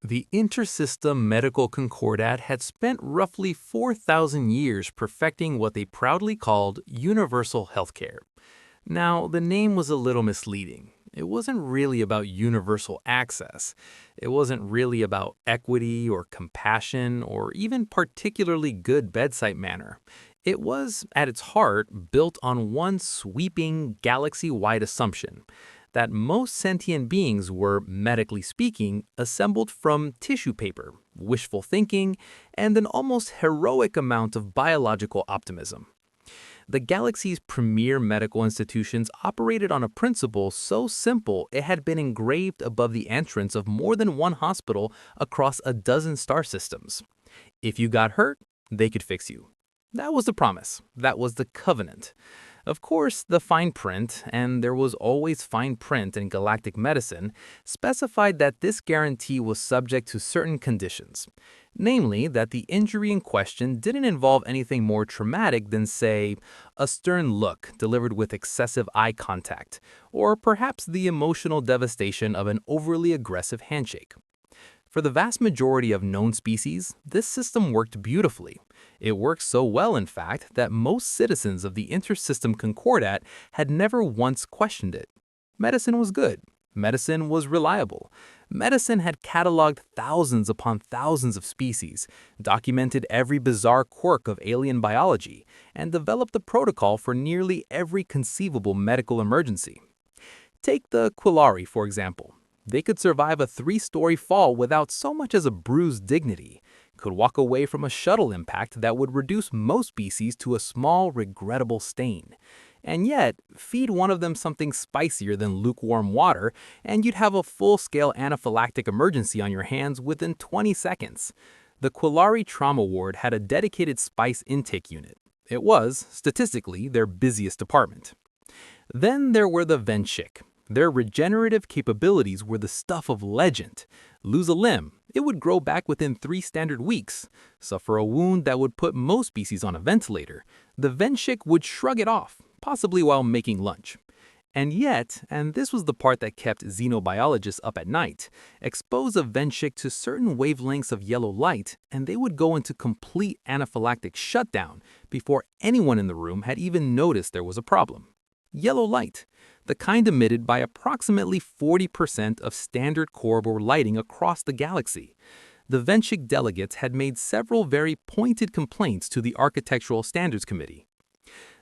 The Intersystem Medical Concordat had spent roughly 4,000 years perfecting what they proudly called universal healthcare. Now, the name was a little misleading. It wasn't really about universal access. It wasn't really about equity or compassion or even particularly good bedside manner. It was, at its heart, built on one sweeping, galaxy wide assumption that most sentient beings were, medically speaking, assembled from tissue paper, wishful thinking, and an almost heroic amount of biological optimism. The galaxy's premier medical institutions operated on a principle so simple it had been engraved above the entrance of more than one hospital across a dozen star systems. If you got hurt, they could fix you. That was the promise. That was the covenant. Of course, the fine print, and there was always fine print in galactic medicine, specified that this guarantee was subject to certain conditions. Namely, that the injury in question didn't involve anything more traumatic than, say, a stern look delivered with excessive eye contact, or perhaps the emotional devastation of an overly aggressive handshake. For the vast majority of known species, this system worked beautifully. It worked so well, in fact, that most citizens of the Intersystem Concordat had never once questioned it. Medicine was good. Medicine was reliable. Medicine had cataloged thousands upon thousands of species, documented every bizarre quirk of alien biology, and developed a protocol for nearly every conceivable medical emergency. Take the Quillari, for example. They could survive a 3-story fall without so much as a bruised dignity, could walk away from a shuttle impact that would reduce most species to a small, regrettable stain. And yet, feed one of them something spicier than lukewarm water, and you'd have a full-scale anaphylactic emergency on your hands within 20 seconds. The Quillari Trauma Ward had a dedicated spice intake unit. It was, statistically, their busiest department. Then there were the Venshik. Their regenerative capabilities were the stuff of legend. Lose a limb, it would grow back within 3 standard weeks. Suffer a wound that would put most species on a ventilator. The Venshik would shrug it off, possibly while making lunch. And yet, and this was the part that kept xenobiologists up at night, expose a Venshik to certain wavelengths of yellow light, and they would go into complete anaphylactic shutdown before anyone in the room had even noticed there was a problem. Yellow light, the kind emitted by approximately 40% of standard corridor lighting across the galaxy. The Venshik delegates had made several very pointed complaints to the Architectural Standards Committee.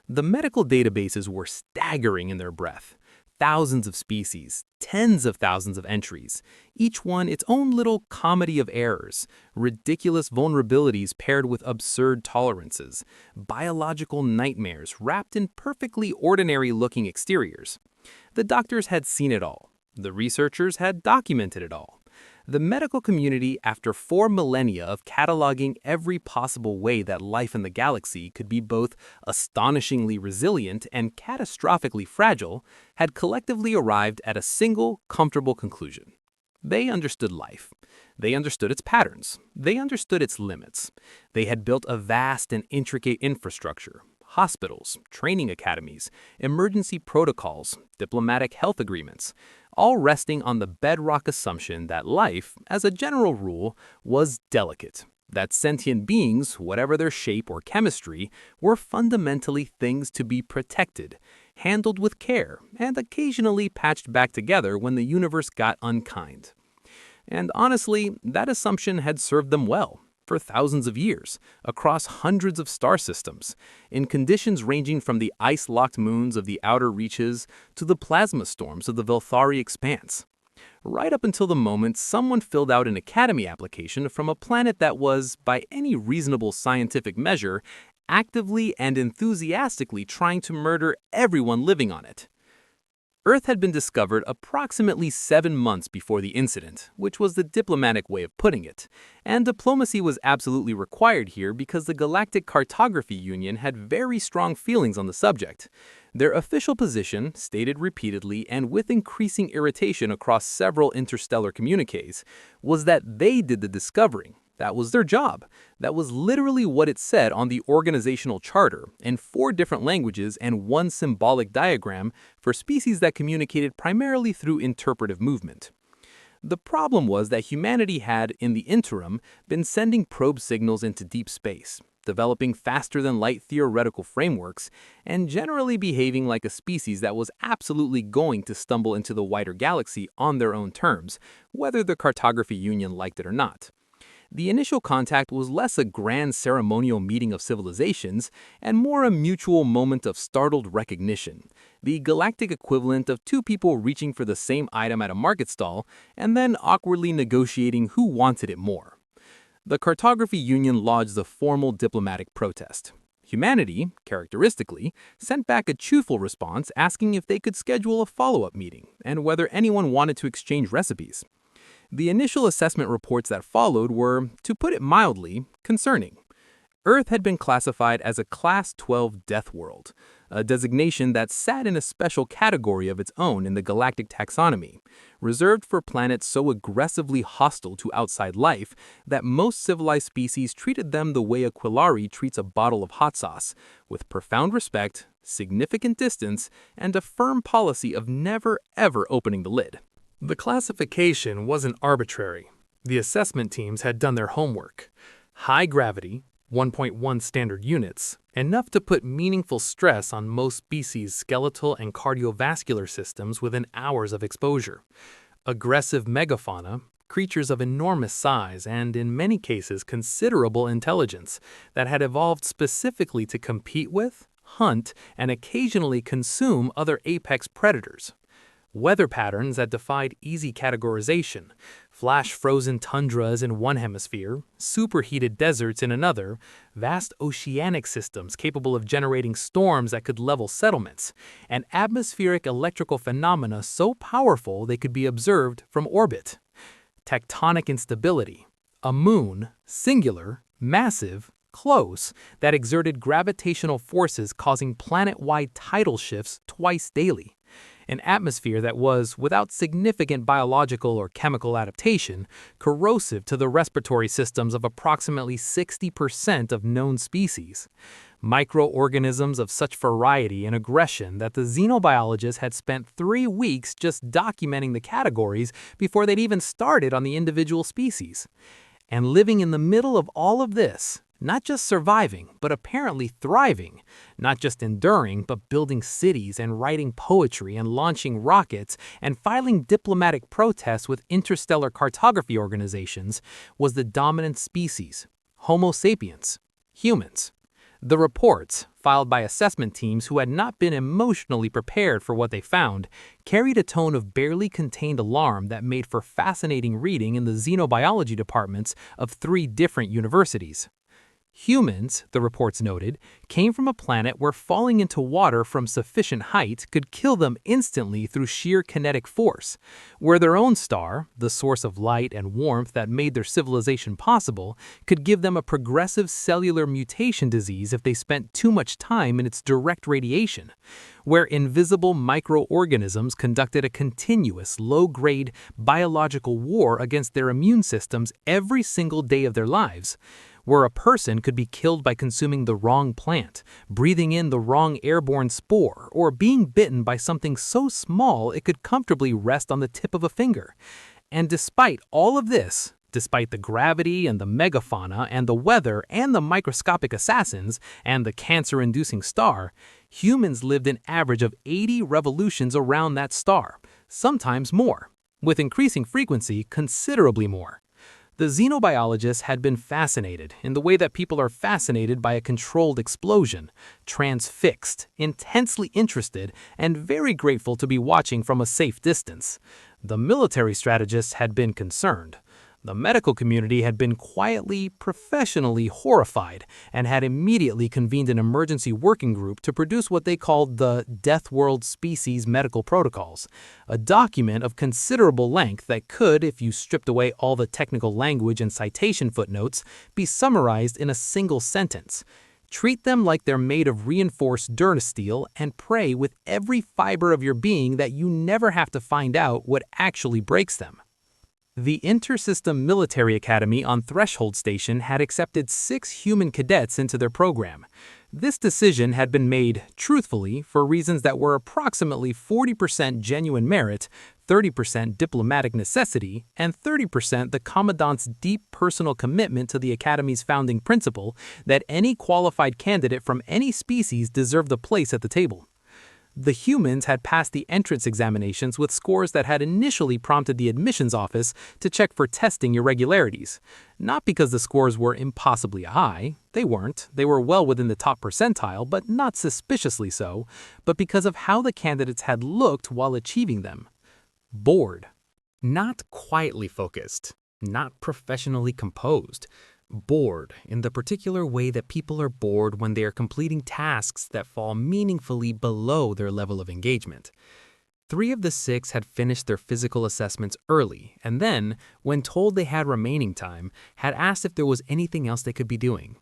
The medical databases were staggering in their breadth. Thousands of species, tens of thousands of entries, each one its own little comedy of errors, ridiculous vulnerabilities paired with absurd tolerances, biological nightmares wrapped in perfectly ordinary-looking exteriors. The doctors had seen it all. The researchers had documented it all. The medical community, after 4 millennia of cataloging every possible way that life in the galaxy could be both astonishingly resilient and catastrophically fragile, had collectively arrived at a single, comfortable conclusion. They understood life. They understood its patterns. They understood its limits. They had built a vast and intricate infrastructure. Hospitals, training academies, emergency protocols, diplomatic health agreements, all resting on the bedrock assumption that life, as a general rule, was delicate, that sentient beings, whatever their shape or chemistry, were fundamentally things to be protected, handled with care, and occasionally patched back together when the universe got unkind. And honestly, that assumption had served them well. For thousands of years, across hundreds of star systems, in conditions ranging from the ice-locked moons of the outer reaches to the plasma storms of the Velthari expanse. Right up until the moment someone filled out an Academy application from a planet that was, by any reasonable scientific measure, actively and enthusiastically trying to murder everyone living on it. Earth had been discovered approximately 7 months before the incident, which was the diplomatic way of putting it, and diplomacy was absolutely required here because the Galactic Cartography Union had very strong feelings on the subject. Their official position, stated repeatedly and with increasing irritation across several interstellar communiques, was that they did the discovering. That was their job. That was literally what it said on the organizational charter in 4 different languages and 1 symbolic diagram for species that communicated primarily through interpretive movement. The problem was that humanity had, in the interim, been sending probe signals into deep space, developing faster-than-light theoretical frameworks, and generally behaving like a species that was absolutely going to stumble into the wider galaxy on their own terms, whether the Cartography Union liked it or not. The initial contact was less a grand ceremonial meeting of civilizations and more a mutual moment of startled recognition, the galactic equivalent of two people reaching for the same item at a market stall and then awkwardly negotiating who wanted it more. The Cartography Union lodged a formal diplomatic protest. Humanity, characteristically, sent back a cheerful response asking if they could schedule a follow-up meeting and whether anyone wanted to exchange recipes. The initial assessment reports that followed were, to put it mildly, concerning. Earth had been classified as a Class 12 Death World, a designation that sat in a special category of its own in the galactic taxonomy, reserved for planets so aggressively hostile to outside life that most civilized species treated them the way a Quillari treats a bottle of hot sauce, with profound respect, significant distance, and a firm policy of never ever opening the lid. The classification wasn't arbitrary. The assessment teams had done their homework. High gravity, 1.1 standard units, enough to put meaningful stress on most species' skeletal and cardiovascular systems within hours of exposure. Aggressive megafauna, creatures of enormous size and, in many cases, considerable intelligence that had evolved specifically to compete with, hunt, and occasionally consume other apex predators. Weather patterns that defied easy categorization, flash-frozen tundras in one hemisphere, superheated deserts in another, vast oceanic systems capable of generating storms that could level settlements, and atmospheric electrical phenomena so powerful they could be observed from orbit. Tectonic instability, a moon, singular, massive, close, that exerted gravitational forces causing planet-wide tidal shifts twice daily. An atmosphere that was, without significant biological or chemical adaptation, corrosive to the respiratory systems of approximately 60% of known species. Microorganisms of such variety and aggression that the xenobiologists had spent 3 weeks just documenting the categories before they'd even started on the individual species. And living in the middle of all of this, not just surviving, but apparently thriving, not just enduring, but building cities and writing poetry and launching rockets and filing diplomatic protests with interstellar cartography organizations, was the dominant species, Homo sapiens, humans. The reports, filed by assessment teams who had not been emotionally prepared for what they found, carried a tone of barely contained alarm that made for fascinating reading in the xenobiology departments of 3 different universities. Humans, the reports noted, came from a planet where falling into water from sufficient height could kill them instantly through sheer kinetic force, where their own star, the source of light and warmth that made their civilization possible, could give them a progressive cellular mutation disease if they spent too much time in its direct radiation, where invisible microorganisms conducted a continuous, low-grade biological war against their immune systems every single day of their lives, where a person could be killed by consuming the wrong plant, breathing in the wrong airborne spore, or being bitten by something so small it could comfortably rest on the tip of a finger. And despite all of this, despite the gravity and the megafauna and the weather and the microscopic assassins and the cancer-inducing star, humans lived an average of 80 revolutions around that star, sometimes more, with increasing frequency considerably more. The xenobiologists had been fascinated in the way that people are fascinated by a controlled explosion, transfixed, intensely interested, and very grateful to be watching from a safe distance. The military strategists had been concerned. The medical community had been quietly, professionally horrified and had immediately convened an emergency working group to produce what they called the Deathworld Species Medical Protocols, a document of considerable length that could, if you stripped away all the technical language and citation footnotes, be summarized in a single sentence. Treat them like they're made of reinforced durasteel and pray with every fiber of your being that you never have to find out what actually breaks them. The Intersystem Military Academy on Threshold Station had accepted 6 human cadets into their program. This decision had been made, truthfully, for reasons that were approximately 40% genuine merit, 30% diplomatic necessity, and 30% the Commandant's deep personal commitment to the Academy's founding principle that any qualified candidate from any species deserved a place at the table. The humans had passed the entrance examinations with scores that had initially prompted the admissions office to check for testing irregularities. Not because the scores were impossibly high, they weren't, they were well within the top percentile, but not suspiciously so, but because of how the candidates had looked while achieving them. Bored. Not quietly focused, not professionally composed. Bored in the particular way that people are bored when they are completing tasks that fall meaningfully below their level of engagement. 3 of the 6 had finished their physical assessments early, and then, when told they had remaining time, had asked if there was anything else they could be doing.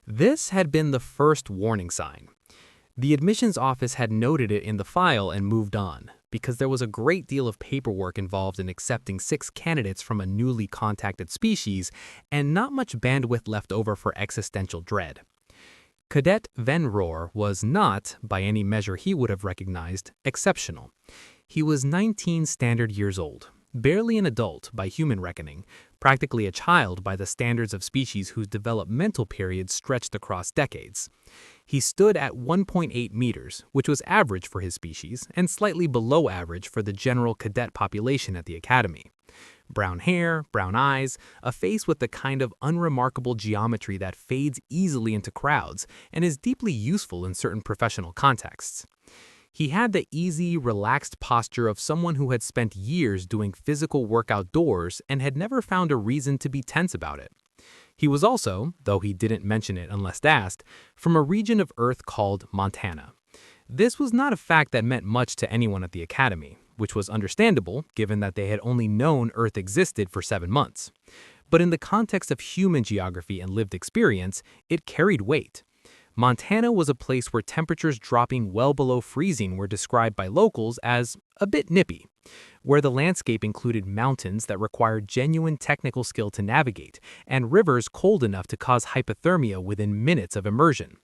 This had been the first warning sign. The admissions office had noted it in the file and moved on, because there was a great deal of paperwork involved in accepting 6 candidates from a newly contacted species and not much bandwidth left over for existential dread. Cadet Van Roar was not, by any measure he would have recognized, exceptional. He was 19 standard years old, barely an adult by human reckoning, practically a child by the standards of species whose developmental periods stretched across decades. He stood at 1.8 meters, which was average for his species and slightly below average for the general cadet population at the academy. Brown hair, brown eyes, a face with the kind of unremarkable geometry that fades easily into crowds and is deeply useful in certain professional contexts. He had the easy, relaxed posture of someone who had spent years doing physical work outdoors and had never found a reason to be tense about it. He was also, though he didn't mention it unless asked, from a region of Earth called Montana. This was not a fact that meant much to anyone at the Academy, which was understandable given that they had only known Earth existed for 7 months. But in the context of human geography and lived experience, it carried weight. Montana was a place where temperatures dropping well below freezing were described by locals as a bit nippy, where the landscape included mountains that required genuine technical skill to navigate, and rivers cold enough to cause hypothermia within minutes of immersion,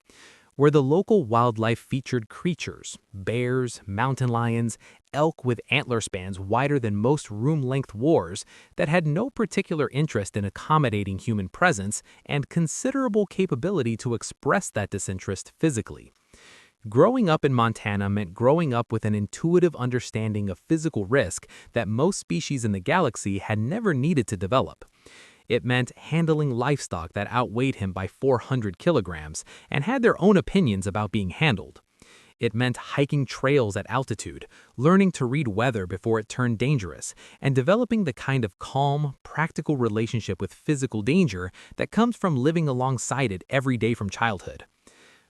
where the local wildlife featured creatures, bears, mountain lions, elk with antler spans wider than most room-length wars that had no particular interest in accommodating human presence and considerable capability to express that disinterest physically. Growing up in Montana meant growing up with an intuitive understanding of physical risk that most species in the galaxy had never needed to develop. It meant handling livestock that outweighed him by 400 kilograms and had their own opinions about being handled. It meant hiking trails at altitude, learning to read weather before it turned dangerous, and developing the kind of calm, practical relationship with physical danger that comes from living alongside it every day from childhood.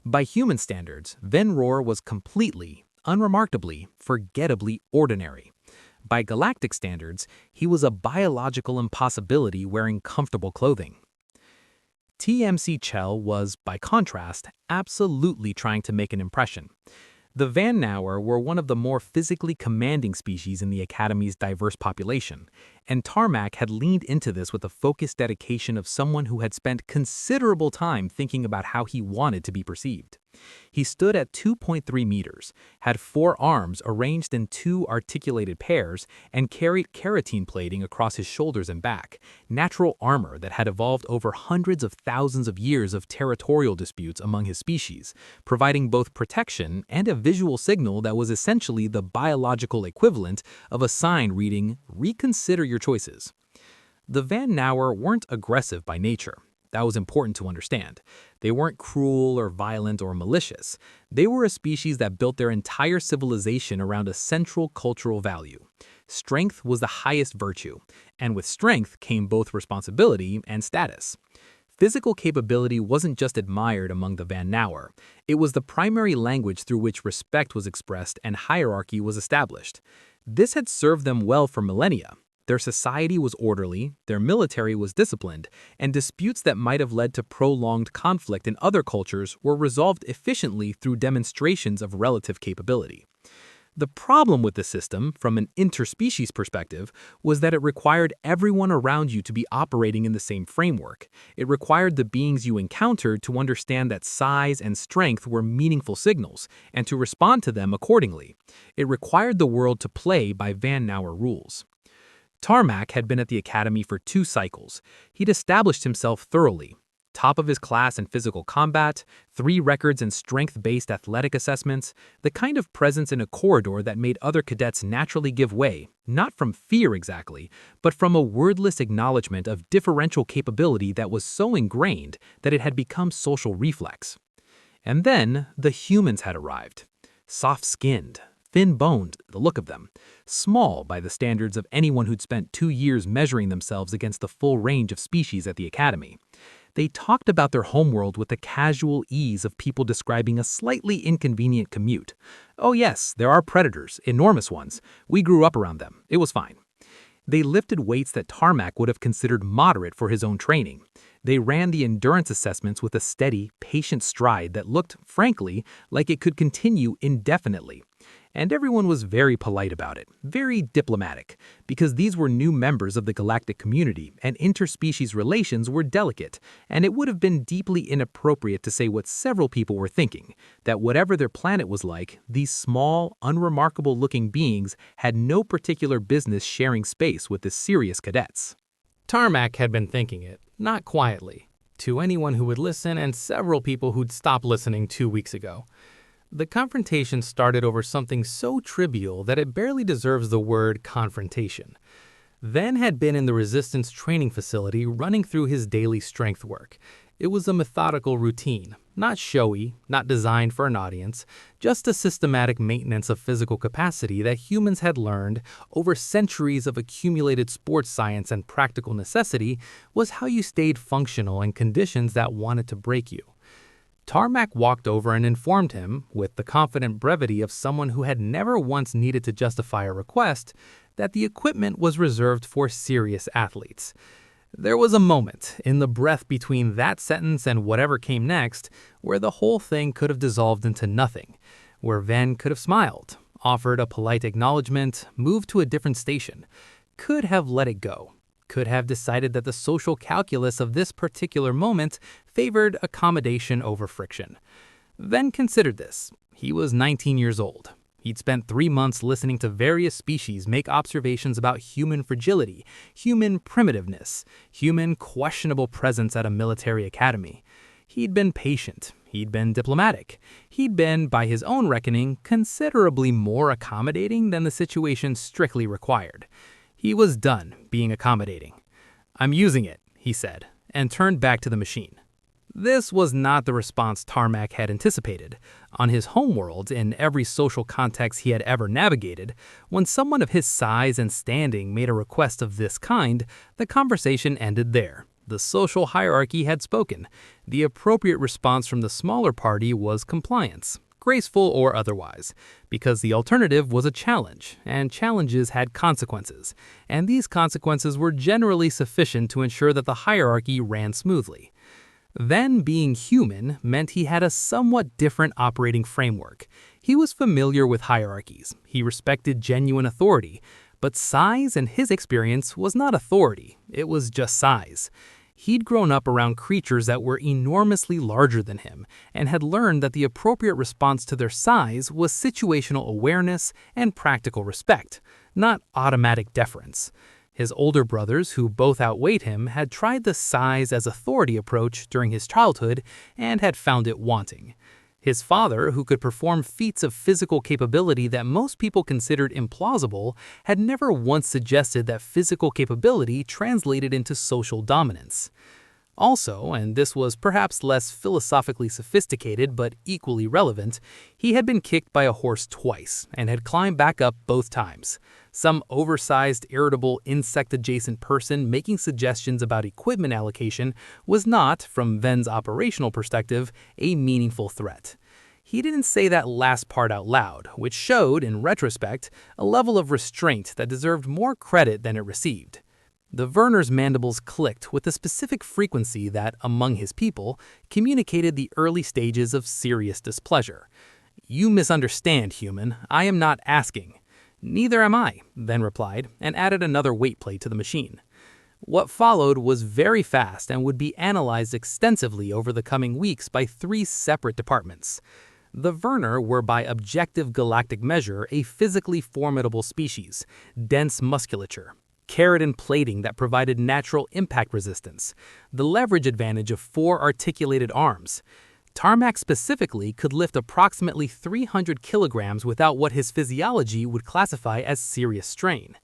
By human standards, Van Roar was completely, unremarkably, forgettably ordinary. By galactic standards, he was a biological impossibility wearing comfortable clothing. TMC Chell was, by contrast, absolutely trying to make an impression. The Van Nauer were one of the more physically commanding species in the Academy's diverse population, and Tarmac had leaned into this with a focused dedication of someone who had spent considerable time thinking about how he wanted to be perceived. He stood at 2.3 meters, had 4 arms arranged in 2 articulated pairs, and carried keratin plating across his shoulders and back, natural armor that had evolved over hundreds of thousands of years of territorial disputes among his species, providing both protection and a visual signal that was essentially the biological equivalent of a sign reading, "Reconsider your choices." The Van Nauer weren't aggressive by nature. That was important to understand. They weren't cruel or violent or malicious. They were a species that built their entire civilization around a central cultural value. Strength was the highest virtue, and with strength came both responsibility and status. Physical capability wasn't just admired among the Van Nauer. It was the primary language through which respect was expressed and hierarchy was established. This had served them well for millennia. Their society was orderly, their military was disciplined, and disputes that might have led to prolonged conflict in other cultures were resolved efficiently through demonstrations of relative capability. The problem with the system, from an interspecies perspective, was that it required everyone around you to be operating in the same framework. It required the beings you encountered to understand that size and strength were meaningful signals, and to respond to them accordingly. It required the world to play by Van Nauer rules. Tarmac had been at the academy for 2 cycles. He'd established himself thoroughly. Top of his class in physical combat, 3 records in strength-based athletic assessments, the kind of presence in a corridor that made other cadets naturally give way, not from fear exactly, but from a wordless acknowledgement of differential capability that was so ingrained that it had become social reflex. And then the humans had arrived. Soft-skinned, thin-boned, the look of them, small by the standards of anyone who'd spent 2 years measuring themselves against the full range of species at the academy. They talked about their homeworld with the casual ease of people describing a slightly inconvenient commute. Oh yes, there are predators, enormous ones. We grew up around them. It was fine. They lifted weights that Tarmac would have considered moderate for his own training. They ran the endurance assessments with a steady, patient stride that looked, frankly, like it could continue indefinitely. And everyone was very polite about it, very diplomatic, because these were new members of the galactic community and interspecies relations were delicate, and it would have been deeply inappropriate to say what several people were thinking, that whatever their planet was like, these small, unremarkable-looking beings had no particular business sharing space with the serious cadets. Tarmac had been thinking it, not quietly, to anyone who would listen and several people who'd stopped listening 2 weeks ago. The confrontation started over something so trivial that it barely deserves the word confrontation. Ven had been in the Resistance training facility running through his daily strength work. It was a methodical routine, not showy, not designed for an audience, just a systematic maintenance of physical capacity that humans had learned over centuries of accumulated sports science and practical necessity was how you stayed functional in conditions that wanted to break you. Tarmac walked over and informed him, with the confident brevity of someone who had never once needed to justify a request, that the equipment was reserved for serious athletes. There was a moment, in the breath between that sentence and whatever came next, where the whole thing could have dissolved into nothing, where Ven could have smiled, offered a polite acknowledgement, moved to a different station, could have let it go. Could have decided that the social calculus of this particular moment favored accommodation over friction. Ven considered this. He was 19 years old. He'd spent 3 months listening to various species make observations about human fragility, human primitiveness, human questionable presence at a military academy. He'd been patient. He'd been diplomatic. He'd been, by his own reckoning, considerably more accommodating than the situation strictly required. He was done being accommodating. "I'm using it," he said, and turned back to the machine. This was not the response Tarmac had anticipated. On his homeworld, in every social context he had ever navigated, when someone of his size and standing made a request of this kind, the conversation ended there. The social hierarchy had spoken. The appropriate response from the smaller party was compliance, graceful or otherwise, because the alternative was a challenge, and challenges had consequences, and these consequences were generally sufficient to ensure that the hierarchy ran smoothly. Then being human meant he had a somewhat different operating framework. He was familiar with hierarchies. He respected genuine authority, but size in his experience was not authority. It was just size. He'd grown up around creatures that were enormously larger than him and had learned that the appropriate response to their size was situational awareness and practical respect, not automatic deference. His older brothers, who both outweighed him, had tried the size as authority approach during his childhood and had found it wanting. His father, who could perform feats of physical capability that most people considered implausible, had never once suggested that physical capability translated into social dominance. Also, and this was perhaps less philosophically sophisticated but equally relevant, he had been kicked by a horse twice and had climbed back up both times. Some oversized, irritable, insect-adjacent person making suggestions about equipment allocation was not, from Ven's operational perspective, a meaningful threat. He didn't say that last part out loud, which showed, in retrospect, a level of restraint that deserved more credit than it received. The Werner's mandibles clicked with a specific frequency that, among his people, communicated the early stages of serious displeasure. "You misunderstand, human. I am not asking." "Neither am I," Ven replied, and added another weight plate to the machine. What followed was very fast and would be analyzed extensively over the coming weeks by 3 separate departments. The Verner were by objective galactic measure a physically formidable species, dense musculature, keratin plating that provided natural impact resistance, the leverage advantage of 4 articulated arms. Tarmac specifically could lift approximately 300 kilograms without what his physiology would classify as serious strain.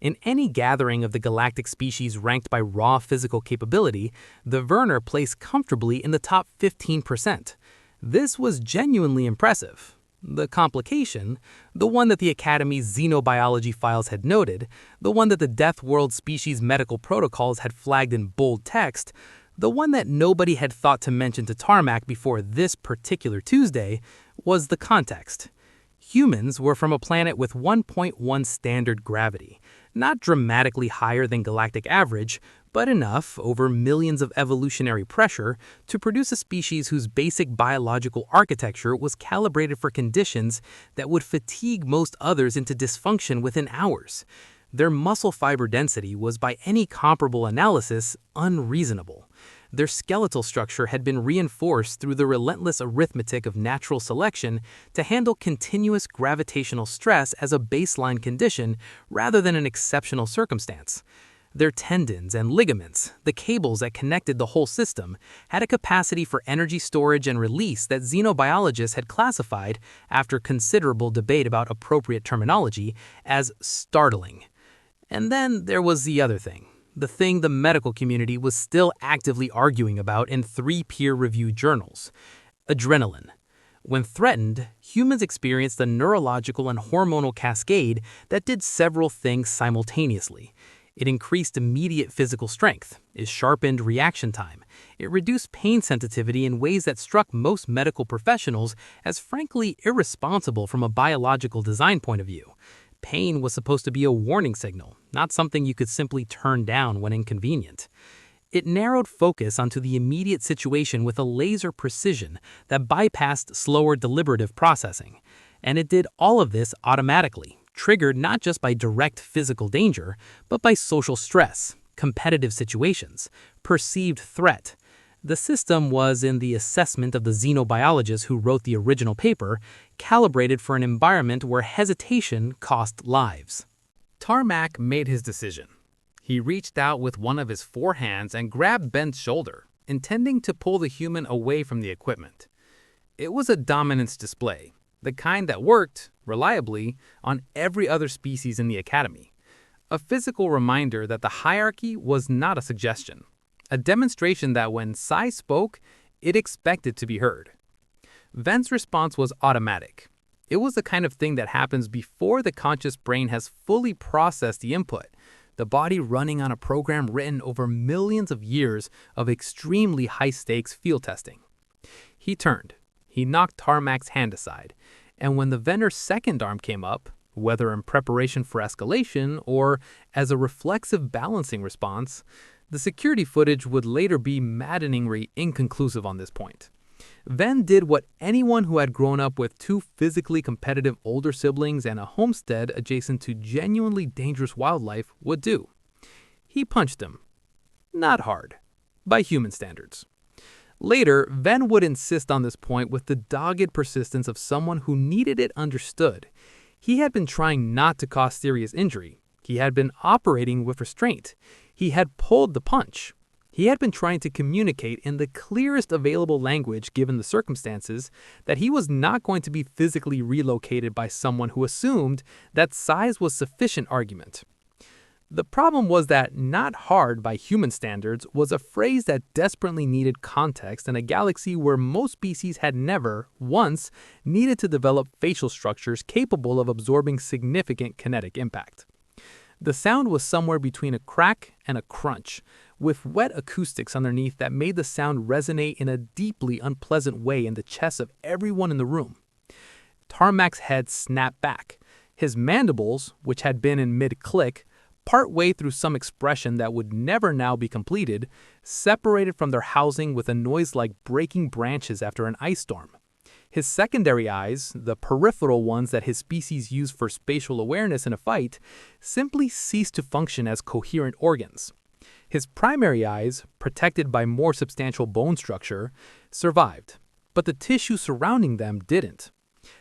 In any gathering of the galactic species ranked by raw physical capability, the Verner placed comfortably in the top 15%. This was genuinely impressive. The complication, the one that the Academy's xenobiology files had noted, the one that the Deathworld species medical protocols had flagged in bold text, the one that nobody had thought to mention to Tarmac before this particular Tuesday, was the context. Humans were from a planet with 1.1 standard gravity, not dramatically higher than galactic average, but enough, over millions of evolutionary pressure, to produce a species whose basic biological architecture was calibrated for conditions that would fatigue most others into dysfunction within hours. Their muscle fiber density was, by any comparable analysis, unreasonable. Their skeletal structure had been reinforced through the relentless arithmetic of natural selection to handle continuous gravitational stress as a baseline condition rather than an exceptional circumstance. Their tendons and ligaments, the cables that connected the whole system, had a capacity for energy storage and release that xenobiologists had classified, after considerable debate about appropriate terminology, as startling. And then there was the other thing. The thing the medical community was still actively arguing about in 3 peer-reviewed journals: adrenaline. When threatened, humans experienced a neurological and hormonal cascade that did several things simultaneously. It increased immediate physical strength, it sharpened reaction time, it reduced pain sensitivity in ways that struck most medical professionals as frankly irresponsible from a biological design point of view. Pain was supposed to be a warning signal, not something you could simply turn down when inconvenient. It narrowed focus onto the immediate situation with a laser precision that bypassed slower deliberative processing. And it did all of this automatically, triggered not just by direct physical danger, but by social stress, competitive situations, perceived threat. The system was, in the assessment of the xenobiologists who wrote the original paper, calibrated for an environment where hesitation cost lives. Tarmac made his decision. He reached out with one of his 4 hands and grabbed Ben's shoulder, intending to pull the human away from the equipment. It was a dominance display, the kind that worked, reliably, on every other species in the Academy. A physical reminder that the hierarchy was not a suggestion. A demonstration that when Psi spoke, it expected to be heard. Ven's response was automatic. It was the kind of thing that happens before the conscious brain has fully processed the input, the body running on a program written over millions of years of extremely high-stakes field testing. He turned. He knocked Tarmac's hand aside, and when the Vener's second arm came up, whether in preparation for escalation or as a reflexive balancing response, the security footage would later be maddeningly inconclusive on this point. Ven did what anyone who had grown up with 2 physically competitive older siblings and a homestead adjacent to genuinely dangerous wildlife would do. He punched him. Not hard, by human standards. Later, Ven would insist on this point with the dogged persistence of someone who needed it understood. He had been trying not to cause serious injury. He had been operating with restraint. He had pulled the punch. He had been trying to communicate in the clearest available language given the circumstances that he was not going to be physically relocated by someone who assumed that size was sufficient argument. The problem was that "not hard" by human standards was a phrase that desperately needed context in a galaxy where most species had never, once, needed to develop facial structures capable of absorbing significant kinetic impact. The sound was somewhere between a crack and a crunch, with wet acoustics underneath that made the sound resonate in a deeply unpleasant way in the chests of everyone in the room. Tarmac's head snapped back. His mandibles, which had been in mid-click, partway through some expression that would never now be completed, separated from their housing with a noise like breaking branches after an ice storm. His secondary eyes, the peripheral ones that his species use for spatial awareness in a fight, simply ceased to function as coherent organs. His primary eyes, protected by more substantial bone structure, survived, but the tissue surrounding them didn't.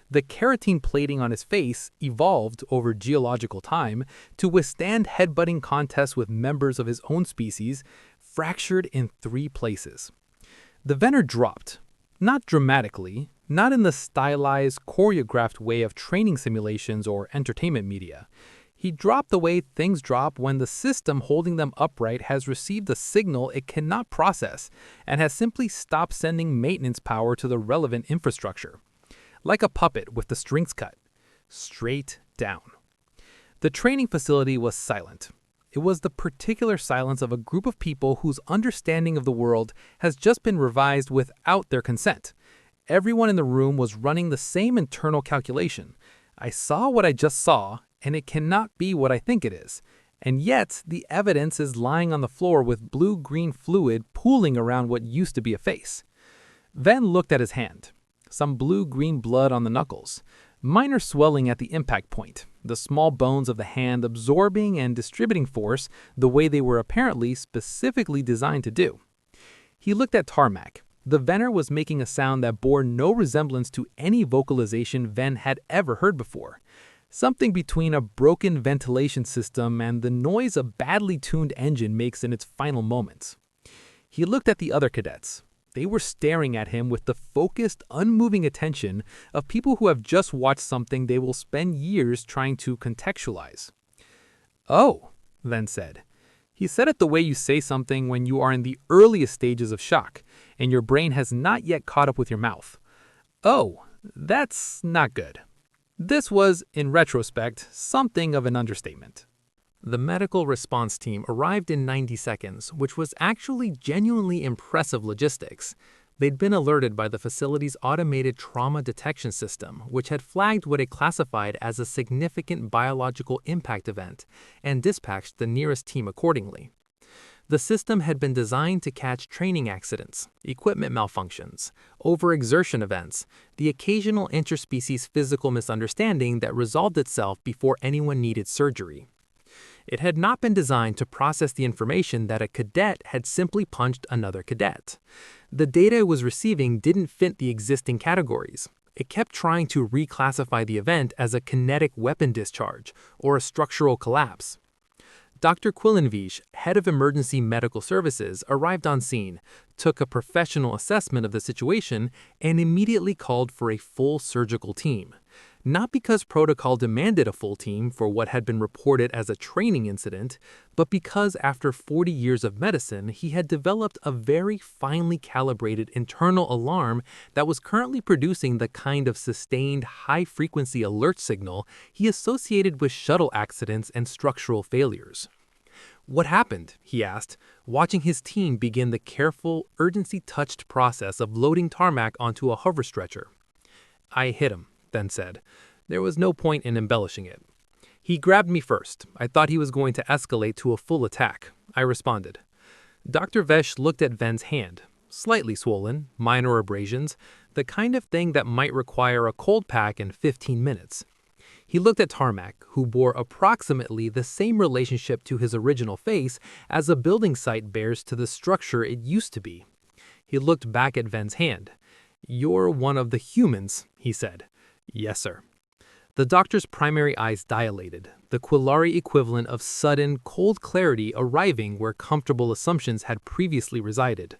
The keratin plating on his face evolved over geological time to withstand headbutting contests with members of his own species, fractured in 3 places. The veneer dropped, not dramatically, not in the stylized, choreographed way of training simulations or entertainment media. He dropped the way things drop when the system holding them upright has received a signal it cannot process and has simply stopped sending maintenance power to the relevant infrastructure. Like a puppet with the strings cut, straight down. The training facility was silent. It was the particular silence of a group of people whose understanding of the world has just been revised without their consent. Everyone in the room was running the same internal calculation. I saw what I just saw, and it cannot be what I think it is. And yet, the evidence is lying on the floor with blue-green fluid pooling around what used to be a face. Ven looked at his hand. Some blue-green blood on the knuckles. Minor swelling at the impact point, the small bones of the hand absorbing and distributing force the way they were apparently specifically designed to do. He looked at Tarmac. The veneer was making a sound that bore no resemblance to any vocalization Ven had ever heard before. Something between a broken ventilation system and the noise a badly tuned engine makes in its final moments. He looked at the other cadets. They were staring at him with the focused, unmoving attention of people who have just watched something they will spend years trying to contextualize. "Oh," Ven said. He said it the way you say something when you are in the earliest stages of shock and your brain has not yet caught up with your mouth. "Oh, that's not good." This was, in retrospect, something of an understatement. The medical response team arrived in 90 seconds, which was actually genuinely impressive logistics. They'd been alerted by the facility's automated trauma detection system, which had flagged what it classified as a significant biological impact event, and dispatched the nearest team accordingly. The system had been designed to catch training accidents, equipment malfunctions, overexertion events, the occasional interspecies physical misunderstanding that resolved itself before anyone needed surgery. It had not been designed to process the information that a cadet had simply punched another cadet. The data it was receiving didn't fit the existing categories. It kept trying to reclassify the event as a kinetic weapon discharge or a structural collapse. Dr. Quillenviche, head of emergency medical services, arrived on scene, took a professional assessment of the situation, and immediately called for a full surgical team. Not because protocol demanded a full team for what had been reported as a training incident, but because after 40 years of medicine, he had developed a very finely calibrated internal alarm that was currently producing the kind of sustained high-frequency alert signal he associated with shuttle accidents and structural failures. "What happened?" he asked, watching his team begin the careful, urgency-touched process of loading Tarmac onto a hover stretcher. "I hit him," Ven said. There was no point in embellishing it. "He grabbed me first. I thought he was going to escalate to a full attack," I responded. Dr. Vesh looked at Ven's hand. Slightly swollen, minor abrasions, the kind of thing that might require a cold pack in 15 minutes. He looked at Tarmac, who bore approximately the same relationship to his original face as a building site bears to the structure it used to be. He looked back at Ven's hand. "You're one of the humans," he said. "Yes, sir." The doctor's primary eyes dilated, the Quillari equivalent of sudden, cold clarity arriving where comfortable assumptions had previously resided.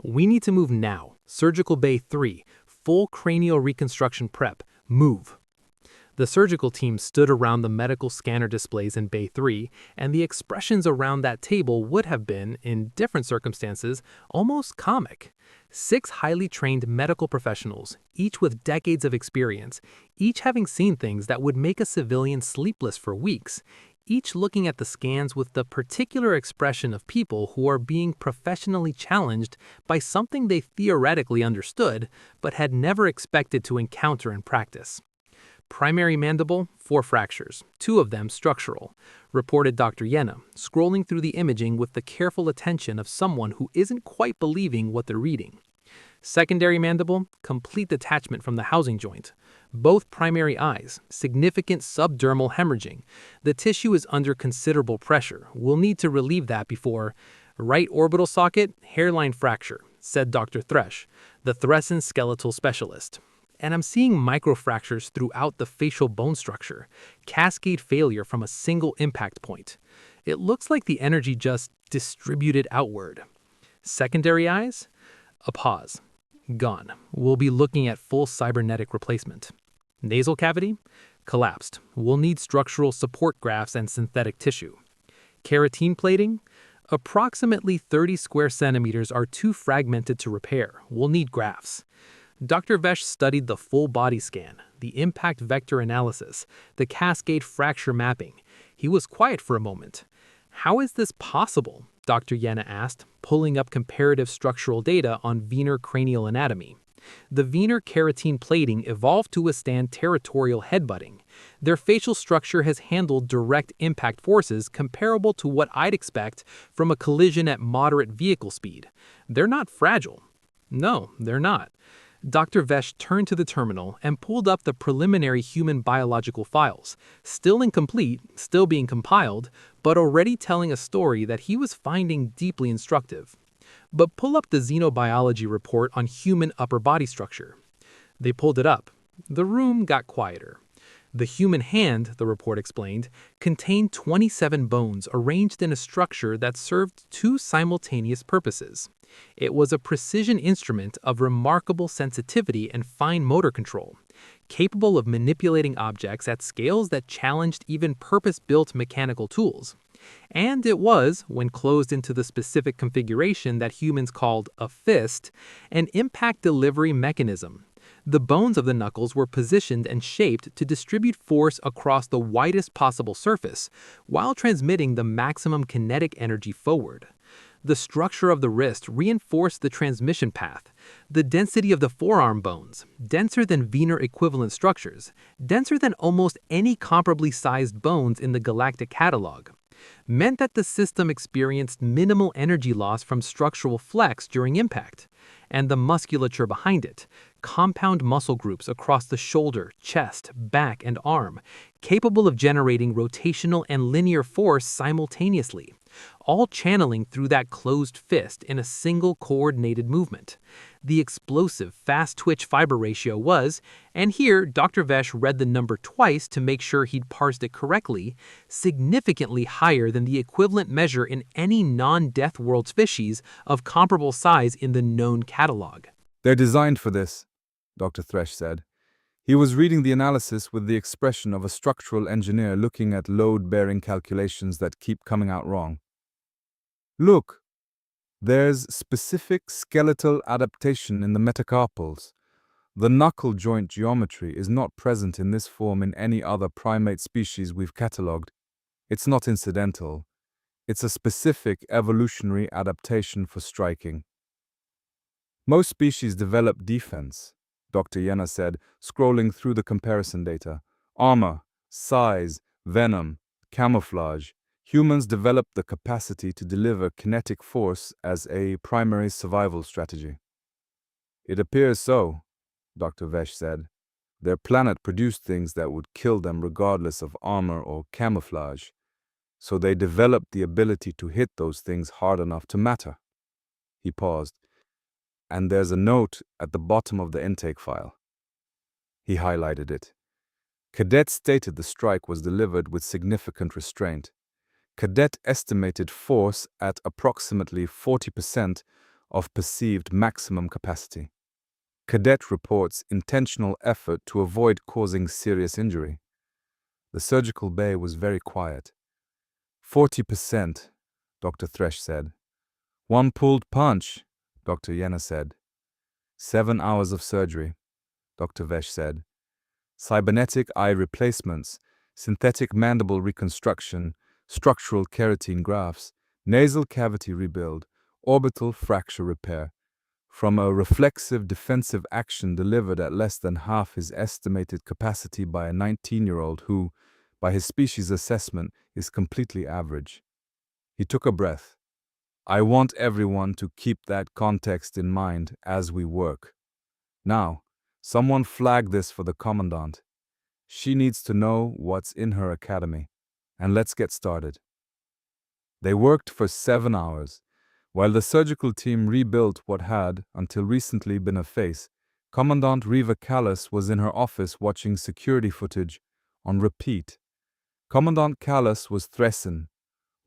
"We need to move now. Surgical Bay 3, full cranial reconstruction prep. Move." The surgical team stood around the medical scanner displays in Bay 3, and the expressions around that table would have been, in different circumstances, almost comic. 6 highly trained medical professionals, each with decades of experience, each having seen things that would make a civilian sleepless for weeks, each looking at the scans with the particular expression of people who are being professionally challenged by something they theoretically understood, but had never expected to encounter in practice. "Primary mandible, 4 fractures, 2 of them structural," reported Dr. Yenna, scrolling through the imaging with the careful attention of someone who isn't quite believing what they're reading. Secondary mandible, complete detachment from the housing joint. Both primary eyes, significant subdermal hemorrhaging. The tissue is under considerable pressure. We'll need to relieve that before. Right orbital socket, hairline fracture, said Dr. Thresh, the Thressen skeletal specialist. And I'm seeing microfractures throughout the facial bone structure, cascade failure from a single impact point. It looks like the energy just distributed outward. Secondary eyes? A pause. Gone. We'll be looking at full cybernetic replacement. Nasal cavity? Collapsed. We'll need structural support grafts and synthetic tissue. Keratine plating? Approximately 30 square centimeters are too fragmented to repair. We'll need grafts. Dr. Vesh studied the full body scan, the impact vector analysis, the cascade fracture mapping. He was quiet for a moment. How is this possible? Dr. Yena asked, pulling up comparative structural data on venar cranial anatomy. The venar keratine plating evolved to withstand territorial headbutting. Their facial structure has handled direct impact forces comparable to what I'd expect from a collision at moderate vehicle speed. They're not fragile. No, they're not. Dr. Vesh turned to the terminal and pulled up the preliminary human biological files, still incomplete, still being compiled, but already telling a story that he was finding deeply instructive. But pull up the xenobiology report on human upper body structure. They pulled it up. The room got quieter. The human hand, the report explained, contained 27 bones arranged in a structure that served two simultaneous purposes. It was a precision instrument of remarkable sensitivity and fine motor control, capable of manipulating objects at scales that challenged even purpose-built mechanical tools. And it was, when closed into the specific configuration that humans called a fist, an impact delivery mechanism. The bones of the knuckles were positioned and shaped to distribute force across the widest possible surface, while transmitting the maximum kinetic energy forward. The structure of the wrist reinforced the transmission path. The density of the forearm bones, denser than venar equivalent structures, denser than almost any comparably sized bones in the galactic catalog, meant that the system experienced minimal energy loss from structural flex during impact. And the musculature behind it, compound muscle groups across the shoulder, chest, back, and arm, capable of generating rotational and linear force simultaneously, all channeling through that closed fist in a single coordinated movement. The explosive fast-twitch fiber ratio was, and here Dr. Vesh read the number twice to make sure he'd parsed it correctly, significantly higher than the equivalent measure in any non-Deathworld species of comparable size in the known catalog. They're designed for this, Dr. Thresh said. He was reading the analysis with the expression of a structural engineer looking at load-bearing calculations that keep coming out wrong. Look, there's specific skeletal adaptation in the metacarpals. The knuckle joint geometry is not present in this form in any other primate species we've catalogued. It's not incidental. It's a specific evolutionary adaptation for striking. Most species develop defense, Dr. Yena said, scrolling through the comparison data. Armor, size, venom, camouflage. Humans develop the capacity to deliver kinetic force as a primary survival strategy. It appears so, Dr. Vesh said. Their planet produced things that would kill them regardless of armor or camouflage, so they developed the ability to hit those things hard enough to matter. He paused. And there's a note at the bottom of the intake file. He highlighted it. Cadet stated the strike was delivered with significant restraint. Cadet estimated force at approximately 40% of perceived maximum capacity. Cadet reports intentional effort to avoid causing serious injury. The surgical bay was very quiet. 40%, Dr. Thresh said. One pulled punch, Dr. Yena said. 7 hours of surgery, Dr. Vesh said. Cybernetic eye replacements, synthetic mandible reconstruction, structural keratine grafts, nasal cavity rebuild, orbital fracture repair. From a reflexive defensive action delivered at less than half his estimated capacity by a 19-year-old who, by his species assessment, is completely average. He took a breath. I want everyone to keep that context in mind as we work. Now, someone flag this for the commandant. She needs to know what's in her academy. And let's get started. They worked for 7 hours. While the surgical team rebuilt what had, until recently, been a face, Commandant Riva Callas was in her office watching security footage on repeat. Commandant Callas was Thressen,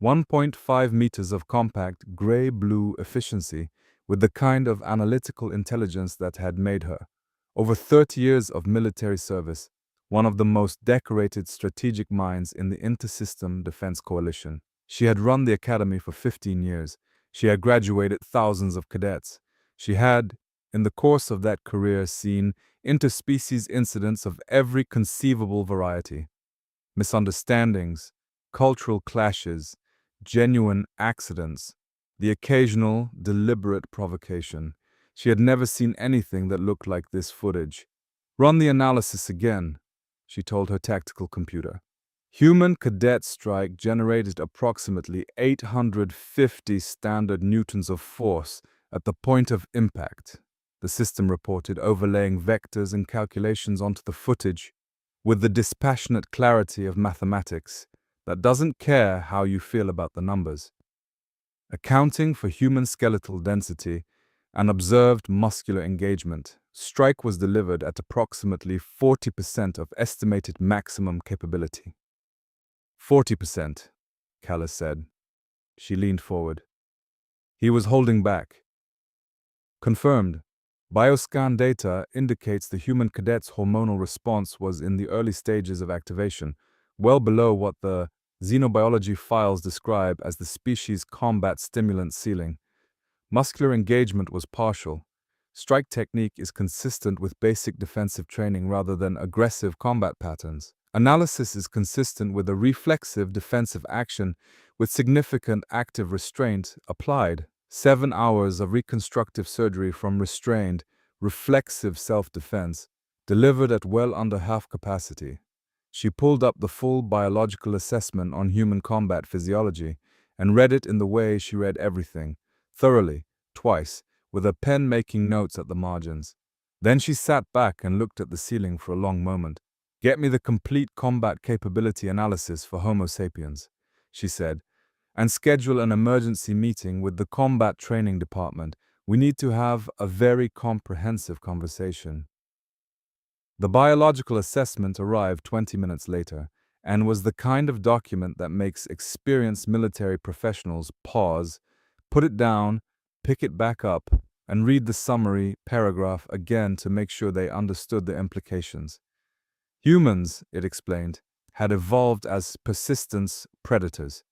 1.5 meters of compact gray-blue efficiency with the kind of analytical intelligence that had made her, over 30 years of military service, one of the most decorated strategic minds in the Intersystem Defense Coalition. She had run the academy for 15 years. She had graduated thousands of cadets. She had, in the course of that career, seen interspecies incidents of every conceivable variety. Misunderstandings, cultural clashes, genuine accidents, the occasional, deliberate provocation. She had never seen anything that looked like this footage. Run the analysis again, she told her tactical computer. Human cadet strike generated approximately 850 standard newtons of force at the point of impact, the system reported, overlaying vectors and calculations onto the footage with the dispassionate clarity of mathematics that doesn't care how you feel about the numbers. Accounting for human skeletal density and observed muscular engagement, strike was delivered at approximately 40% of estimated maximum capability. 40%, Callas said. She leaned forward. He was holding back. Confirmed. Bioscan data indicates the human cadet's hormonal response was in the early stages of activation, well below what the xenobiology files describe as the species combat stimulant ceiling. Muscular engagement was partial. Strike technique is consistent with basic defensive training rather than aggressive combat patterns. Analysis is consistent with a reflexive defensive action with significant active restraint applied. 7 hours of reconstructive surgery from restrained, reflexive self-defense, delivered at well under half capacity. She pulled up the full biological assessment on human combat physiology and read it in the way she read everything, thoroughly, twice, with a pen making notes at the margins. Then she sat back and looked at the ceiling for a long moment. "Get me the complete combat capability analysis for Homo sapiens," she said, "and schedule an emergency meeting with the combat training department. We need to have a very comprehensive conversation." The biological assessment arrived 20 minutes later and was the kind of document that makes experienced military professionals pause, put it down, pick it back up, and read the summary paragraph again to make sure they understood the implications. Humans, it explained, had evolved as persistence predators.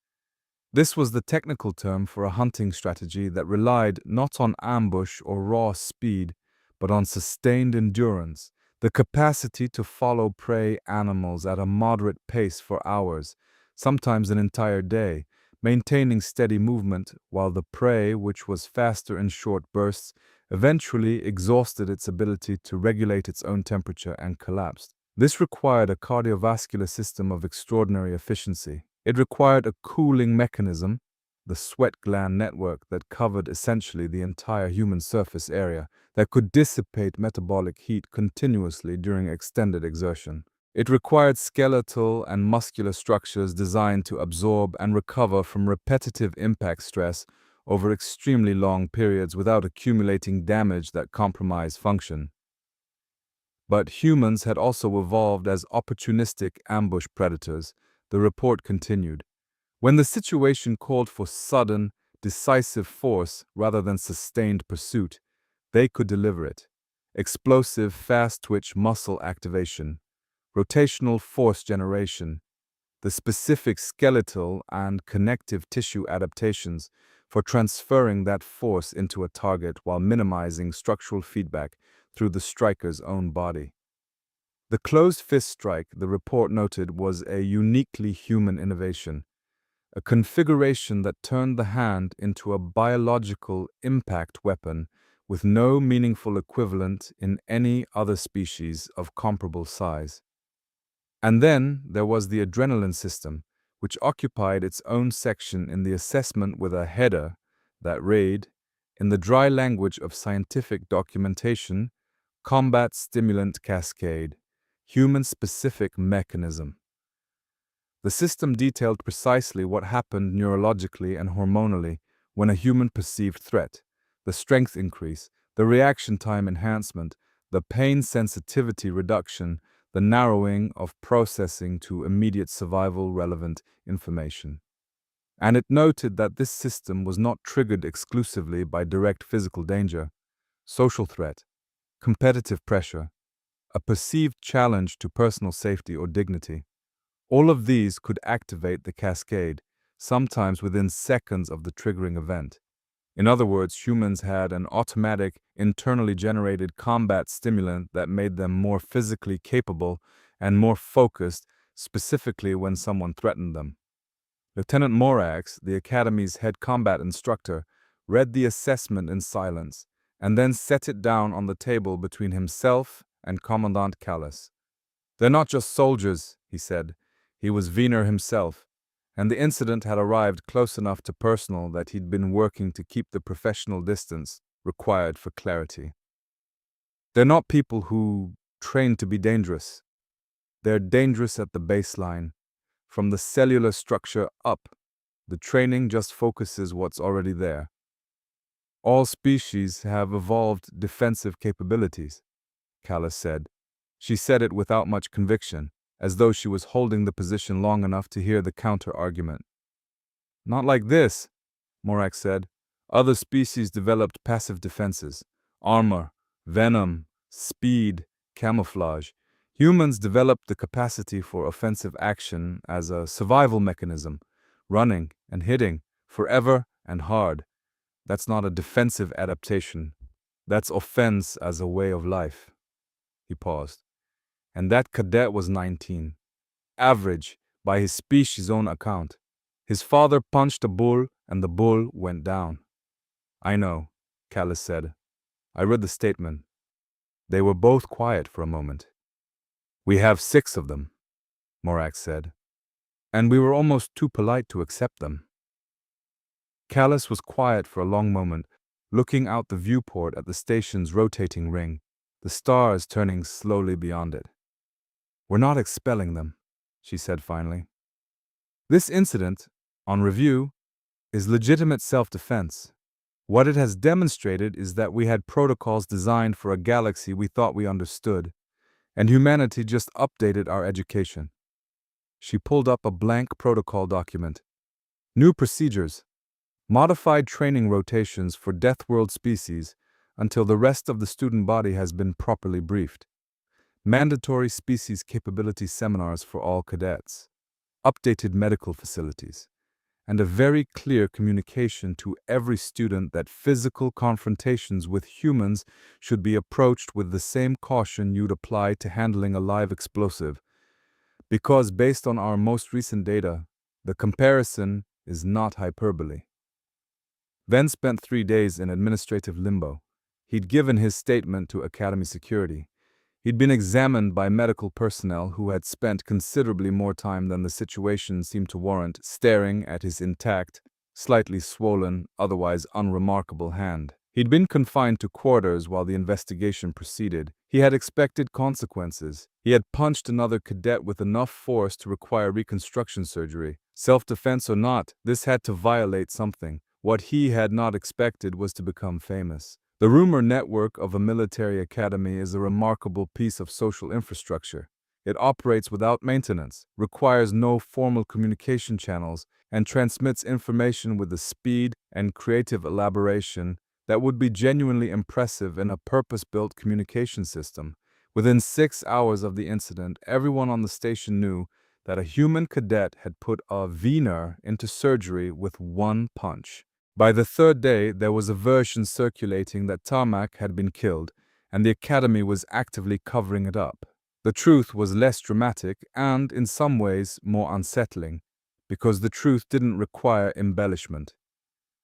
This was the technical term for a hunting strategy that relied not on ambush or raw speed, but on sustained endurance, the capacity to follow prey animals at a moderate pace for hours, sometimes an entire day, maintaining steady movement while the prey, which was faster in short bursts, eventually exhausted its ability to regulate its own temperature and collapsed. This required a cardiovascular system of extraordinary efficiency. It required a cooling mechanism, the sweat gland network that covered essentially the entire human surface area, that could dissipate metabolic heat continuously during extended exertion. It required skeletal and muscular structures designed to absorb and recover from repetitive impact stress over extremely long periods without accumulating damage that compromised function. But humans had also evolved as opportunistic ambush predators, the report continued. When the situation called for sudden, decisive force rather than sustained pursuit, they could deliver it. Explosive, fast-twitch muscle activation, rotational force generation, the specific skeletal and connective tissue adaptations for transferring that force into a target while minimizing structural feedback through the striker's own body. The closed fist strike, the report noted, was a uniquely human innovation, a configuration that turned the hand into a biological impact weapon with no meaningful equivalent in any other species of comparable size. And then there was the adrenaline system, which occupied its own section in the assessment with a header That raid, in the dry language of scientific documentation, combat stimulant cascade, human-specific mechanism. The system detailed precisely what happened neurologically and hormonally when a human perceived threat, the strength increase, the reaction time enhancement, the pain sensitivity reduction, the narrowing of processing to immediate survival relevant information. And it noted that this system was not triggered exclusively by direct physical danger, social threat, competitive pressure, a perceived challenge to personal safety or dignity. All of these could activate the cascade, sometimes within seconds of the triggering event. In other words, humans had an automatic, internally generated combat stimulant that made them more physically capable and more focused, specifically when someone threatened them. Lieutenant Morax, the Academy's head combat instructor, read the assessment in silence and then set it down on the table between himself and Commandant Callis. "They're not just soldiers," he said. He was Wiener himself, and the incident had arrived close enough to personal that he'd been working to keep the professional distance required for clarity. "They're not people who train to be dangerous. They're dangerous at the baseline. From the cellular structure up, the training just focuses what's already there. All species have evolved defensive capabilities," Callis said. She said it without much conviction, as though she was holding the position long enough to hear the counter-argument. "Not like this," Morak said. "Other species developed passive defenses, armor, venom, speed, camouflage. Humans developed the capacity for offensive action as a survival mechanism, running and hitting, forever and hard. That's not a defensive adaptation. That's offense as a way of life." He paused. "And that cadet was 19. Average, by his species' own account. His father punched a bull, and the bull went down." "I know," Callis said. "I read the statement." They were both quiet for a moment. "We have 6 of them," Morak said. "And we were almost too polite to accept them." Callis was quiet for a long moment, looking out the viewport at the station's rotating ring, the stars turning slowly beyond it. "We're not expelling them," she said finally. "This incident, on review, is legitimate self-defense. What it has demonstrated is that we had protocols designed for a galaxy we thought we understood, and humanity just updated our education." She pulled up a blank protocol document. "New procedures. Modified training rotations for Deathworld species until the rest of the student body has been properly briefed. Mandatory species capability seminars for all cadets. Updated medical facilities. And a very clear communication to every student that physical confrontations with humans should be approached with the same caution you'd apply to handling a live explosive. Because based on our most recent data, the comparison is not hyperbole." Venn spent 3 days in administrative limbo. He'd given his statement to Academy security. He'd been examined by medical personnel who had spent considerably more time than the situation seemed to warrant staring at his intact, slightly swollen, otherwise unremarkable hand. He'd been confined to quarters while the investigation proceeded. He had expected consequences. He had punched another cadet with enough force to require reconstruction surgery. Self-defense or not, this had to violate something. What he had not expected was to become famous. The rumor network of a military academy is a remarkable piece of social infrastructure. It operates without maintenance, requires no formal communication channels, and transmits information with a speed and creative elaboration that would be genuinely impressive in a purpose-built communication system. Within 6 hours of the incident, everyone on the station knew that a human cadet had put a Wiener into surgery with one punch. By the 3rd day, there was a version circulating that Tarmac had been killed, and the Academy was actively covering it up. The truth was less dramatic and, in some ways, more unsettling, because the truth didn't require embellishment.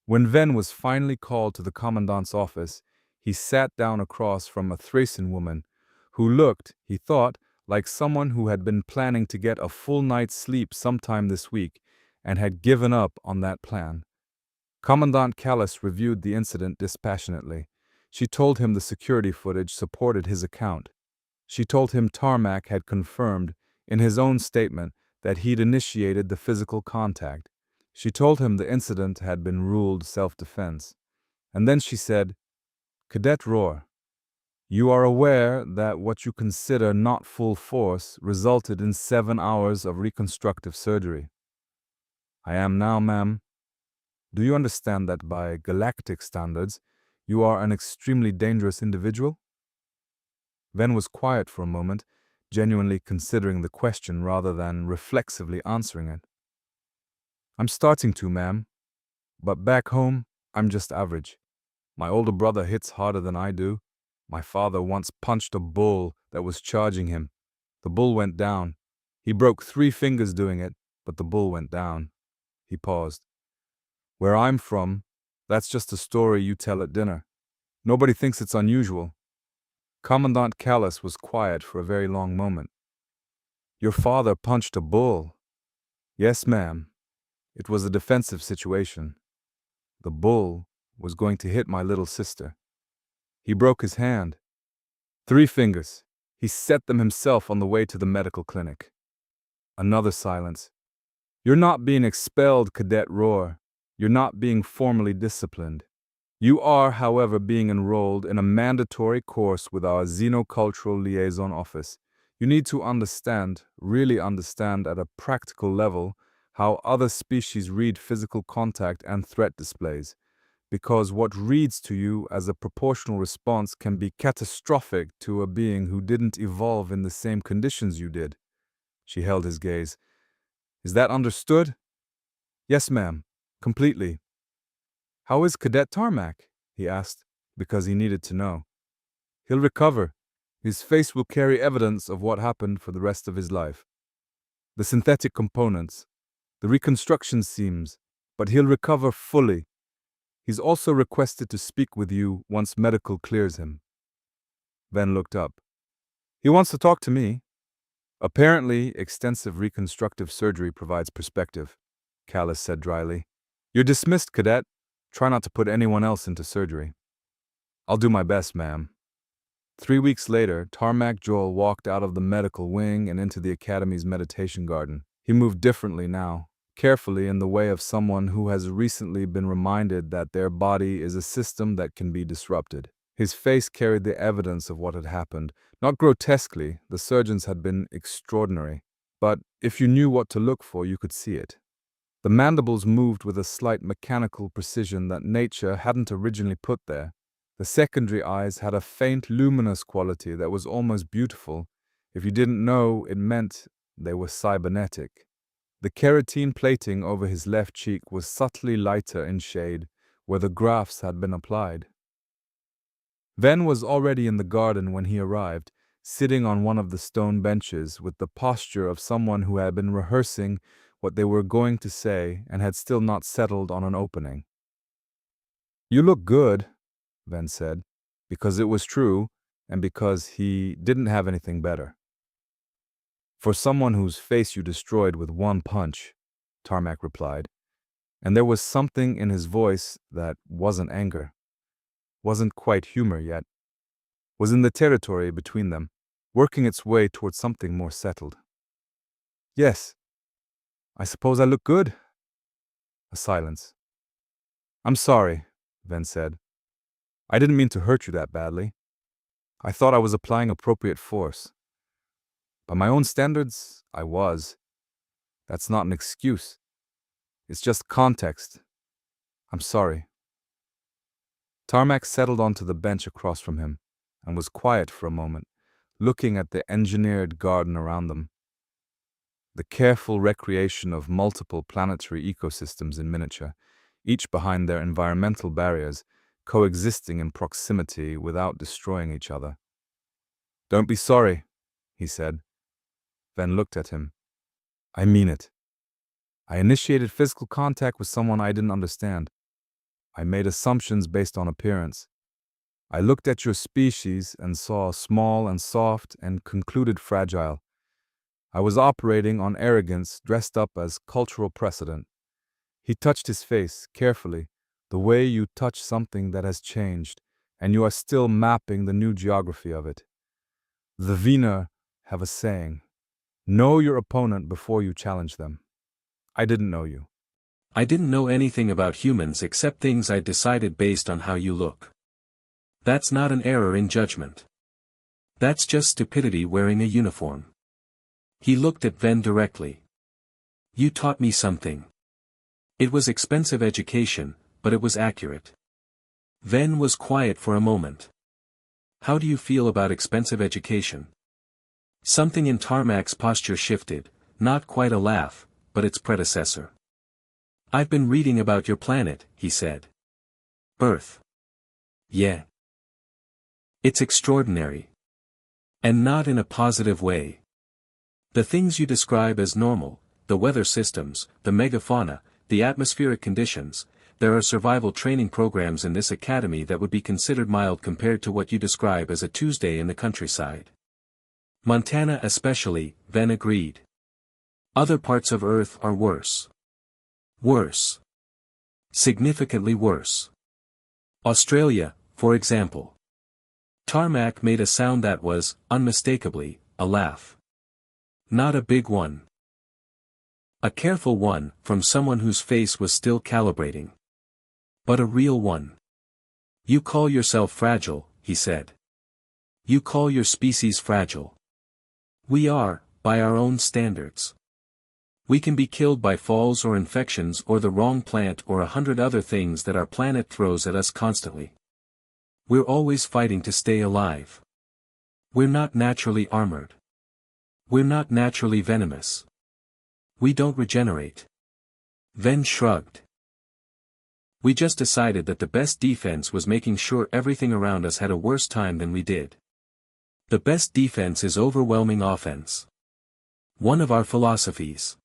When Venn was finally called to the commandant's office, he sat down across from a Thracian woman, who looked, he thought, like someone who had been planning to get a full night's sleep sometime this week and had given up on that plan. Commandant Callis reviewed the incident dispassionately. She told him the security footage supported his account. She told him Tarmac had confirmed, in his own statement, that he'd initiated the physical contact. She told him the incident had been ruled self-defense. And then she said, "Cadet Rohr, you are aware that what you consider not full force resulted in 7 hours of reconstructive surgery." "I am now, ma'am. Do you understand that by galactic standards, you are an extremely dangerous individual?" Ven was quiet for a moment, genuinely considering the question rather than reflexively answering it. "I'm starting to, ma'am. But back home, I'm just average. My older brother hits harder than I do. My father once punched a bull that was charging him. The bull went down. He broke 3 fingers doing it, but the bull went down." He paused. "Where I'm from, that's just a story you tell at dinner. Nobody thinks it's unusual." Commandant Callis was quiet for a very long moment. "Your father punched a bull?" "Yes, ma'am. It was a defensive situation. The bull was going to hit my little sister. He broke his hand. 3 fingers. He set them himself on the way to the medical clinic." Another silence. "You're not being expelled, Cadet Rohr. You're not being formally disciplined. You are, however, being enrolled in a mandatory course with our Xenocultural Liaison Office. You need to understand, really understand at a practical level, how other species read physical contact and threat displays, because what reads to you as a proportional response can be catastrophic to a being who didn't evolve in the same conditions you did." She held his gaze. "Is that understood?" "Yes, ma'am. Completely." "How is Cadet Tarmac?" he asked, because he needed to know. "He'll recover. His face will carry evidence of what happened for the rest of his life. The synthetic components, the reconstruction seams, but he'll recover fully. He's also requested to speak with you once medical clears him." Ven looked up. "He wants to talk to me." "Apparently, extensive reconstructive surgery provides perspective," Callis said dryly. "You're dismissed, Cadet. Try not to put anyone else into surgery." "I'll do my best, ma'am." 3 weeks later, Tarmac Joel walked out of the medical wing and into the Academy's meditation garden. He moved differently now, carefully in the way of someone who has recently been reminded that their body is a system that can be disrupted. His face carried the evidence of what had happened. Not grotesquely, the surgeons had been extraordinary, but if you knew what to look for, you could see it. The mandibles moved with a slight mechanical precision that nature hadn't originally put there. The secondary eyes had a faint luminous quality that was almost beautiful. If you didn't know, it meant they were cybernetic. The keratin plating over his left cheek was subtly lighter in shade, where the grafts had been applied. Ven was already in the garden when he arrived, sitting on one of the stone benches with the posture of someone who had been rehearsing what they were going to say and had still not settled on an opening. "You look good," Ven said, because it was true and because he didn't have anything better. "For someone whose face you destroyed with one punch," Tarmac replied, and there was something in his voice that wasn't anger, wasn't quite humor yet, was in the territory between them, working its way towards something more settled. "Yes, I suppose I look good." A silence. "I'm sorry," Ven said. "I didn't mean to hurt you that badly. I thought I was applying appropriate force. By my own standards, I was. That's not an excuse. It's just context. I'm sorry." Tarmac settled onto the bench across from him and was quiet for a moment, looking at the engineered garden around them. The careful recreation of multiple planetary ecosystems in miniature, each behind their environmental barriers, coexisting in proximity without destroying each other. "Don't be sorry," he said. Ven looked at him. "I mean it. I initiated physical contact with someone I didn't understand. I made assumptions based on appearance. I looked at your species and saw small and soft and concluded fragile. I was operating on arrogance dressed up as cultural precedent." He touched his face, carefully, The way you touch something that has changed, and you are still mapping the new geography of it. The Wiener have a saying, know your opponent before you challenge them. I didn't know you. I didn't know anything about humans except things I'd decided based on how you look. That's not an error in judgment. That's just stupidity wearing a uniform. He looked at Ven directly. You taught me something. It was expensive education, but it was accurate. Ven was quiet for a moment. How do you feel about expensive education? Something in Tarmac's posture shifted, not quite a laugh, but its predecessor. I've been reading about your planet, he said. Earth. Yeah. It's extraordinary. And not in a positive way. The things you describe as normal, the weather systems, the megafauna, the atmospheric conditions, there are survival training programs in this academy that would be considered mild compared to what you describe as a Tuesday in the countryside. Montana especially, Ven agreed. Other parts of Earth are worse. Worse. Significantly worse. Australia, for example. Tarmac made a sound that was, unmistakably, a laugh. Not a big one. A careful one, from someone whose face was still calibrating. But a real one. You call yourself fragile, he said. You call your species fragile. We are, by our own standards. We can be killed by falls or infections or the wrong plant or 100 other things that our planet throws at us constantly. We're always fighting to stay alive. We're not naturally armored. We're not naturally venomous. We don't regenerate. Ven shrugged. We just decided that the best defense was making sure everything around us had a worse time than we did. The best defense is overwhelming offense. One of our philosophies.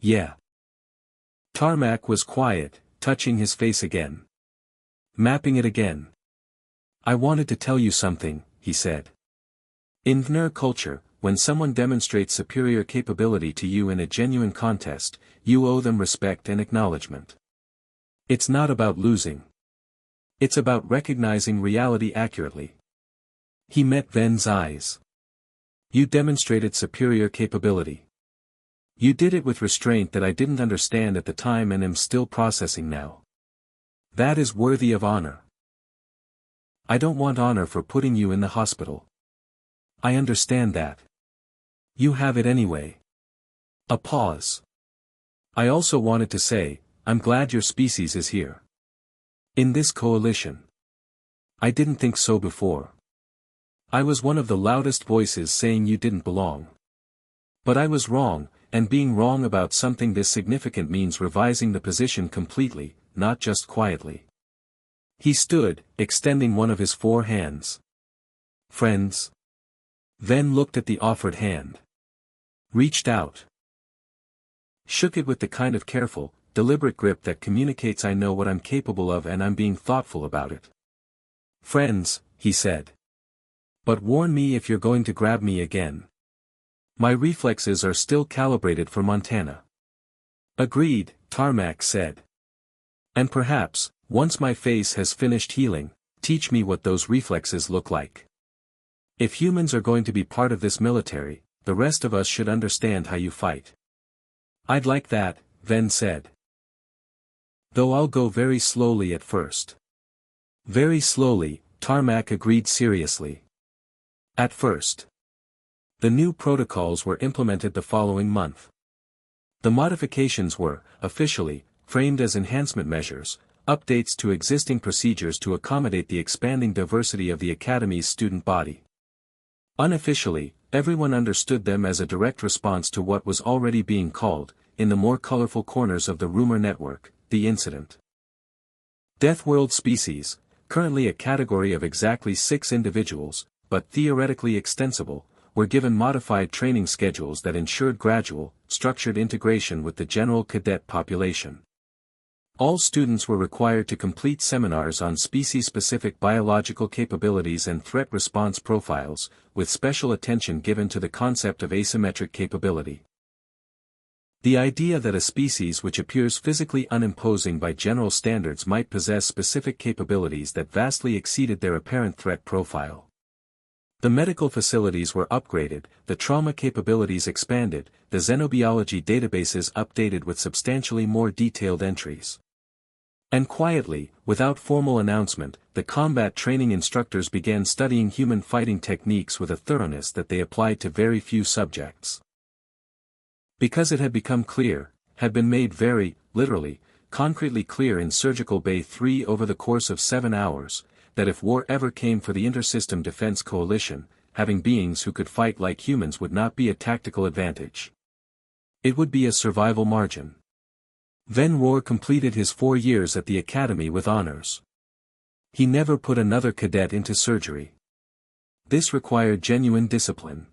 Yeah. Tarmac was quiet, touching his face again. Mapping it again. I wanted to tell you something, he said. In Vner culture, when someone demonstrates superior capability to you in a genuine contest, you owe them respect and acknowledgement. It's not about losing. It's about recognizing reality accurately. He met Ven's eyes. You demonstrated superior capability. You did it with restraint that I didn't understand at the time and am still processing now. That is worthy of honor. I don't want honor for putting you in the hospital. I understand that. You have it anyway. A pause. I also wanted to say, I'm glad your species is here. In this coalition. I didn't think so before. I was one of the loudest voices saying you didn't belong. But I was wrong, and being wrong about something this significant means revising the position completely, not just quietly. He stood, extending one of his 4 hands. Friends. Ven looked at the offered hand. Reached out. Shook it with the kind of careful, deliberate grip that communicates I know what I'm capable of and I'm being thoughtful about it. Friends, he said. But warn me if you're going to grab me again. My reflexes are still calibrated for Montana. Agreed, Tarmac said. And perhaps, once my face has finished healing, teach me what those reflexes look like. If humans are going to be part of this military, the rest of us should understand how you fight. I'd like that, Ven said. Though I'll go very slowly at first. Very slowly, Tarmac agreed seriously. At first. The new protocols were implemented the following month. The modifications were, officially, framed as enhancement measures, updates to existing procedures to accommodate the expanding diversity of the Academy's student body. Unofficially, everyone understood them as a direct response to what was already being called, in the more colorful corners of the rumor network, the incident. Deathworld species, currently a category of exactly 6 individuals, but theoretically extensible, were given modified training schedules that ensured gradual, structured integration with the general cadet population. All students were required to complete seminars on species-specific biological capabilities and threat response profiles, with special attention given to the concept of asymmetric capability. The idea that a species which appears physically unimposing by general standards might possess specific capabilities that vastly exceeded their apparent threat profile. The medical facilities were upgraded, the trauma capabilities expanded, the xenobiology databases updated with substantially more detailed entries. And quietly, without formal announcement, the combat training instructors began studying human fighting techniques with a thoroughness that they applied to very few subjects. Because it had become clear, had been made very, literally, concretely clear in Surgical Bay 3 over the course of 7 hours, that if war ever came for the Intersystem Defense Coalition, having beings who could fight like humans would not be a tactical advantage. It would be a survival margin. Ven Rohr completed his 4 years at the academy with honors. He never put another cadet into surgery. This required genuine discipline.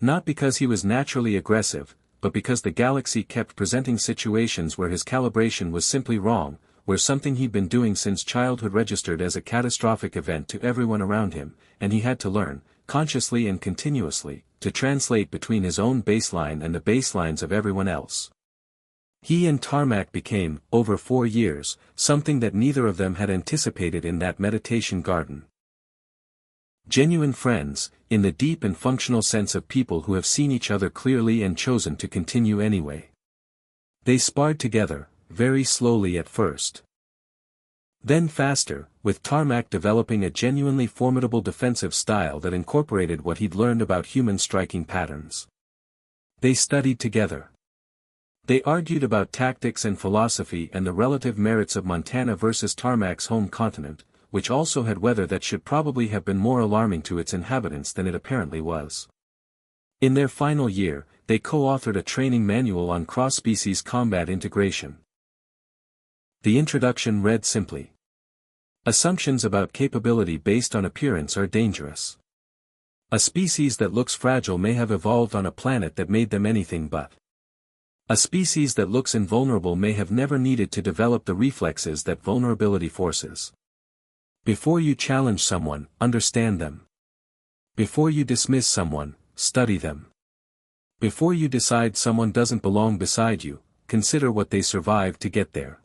Not because he was naturally aggressive, but because the galaxy kept presenting situations where his calibration was simply wrong, where something he'd been doing since childhood registered as a catastrophic event to everyone around him, and he had to learn, consciously and continuously, to translate between his own baseline and the baselines of everyone else. He and Tarmac became, over 4 years, something that neither of them had anticipated in that meditation garden. Genuine friends, in the deep and functional sense of people who have seen each other clearly and chosen to continue anyway. They sparred together, very slowly at first. Then faster, with Tarmac developing a genuinely formidable defensive style that incorporated what he'd learned about human striking patterns. They studied together. They argued about tactics and philosophy and the relative merits of Montana versus Tarmac's home continent, which also had weather that should probably have been more alarming to its inhabitants than it apparently was. In their final year, they co-authored a training manual on cross-species combat integration. The introduction read simply: assumptions about capability based on appearance are dangerous. A species that looks fragile may have evolved on a planet that made them anything but. A species that looks invulnerable may have never needed to develop the reflexes that vulnerability forces. Before you challenge someone, understand them. Before you dismiss someone, study them. Before you decide someone doesn't belong beside you, consider what they survived to get there.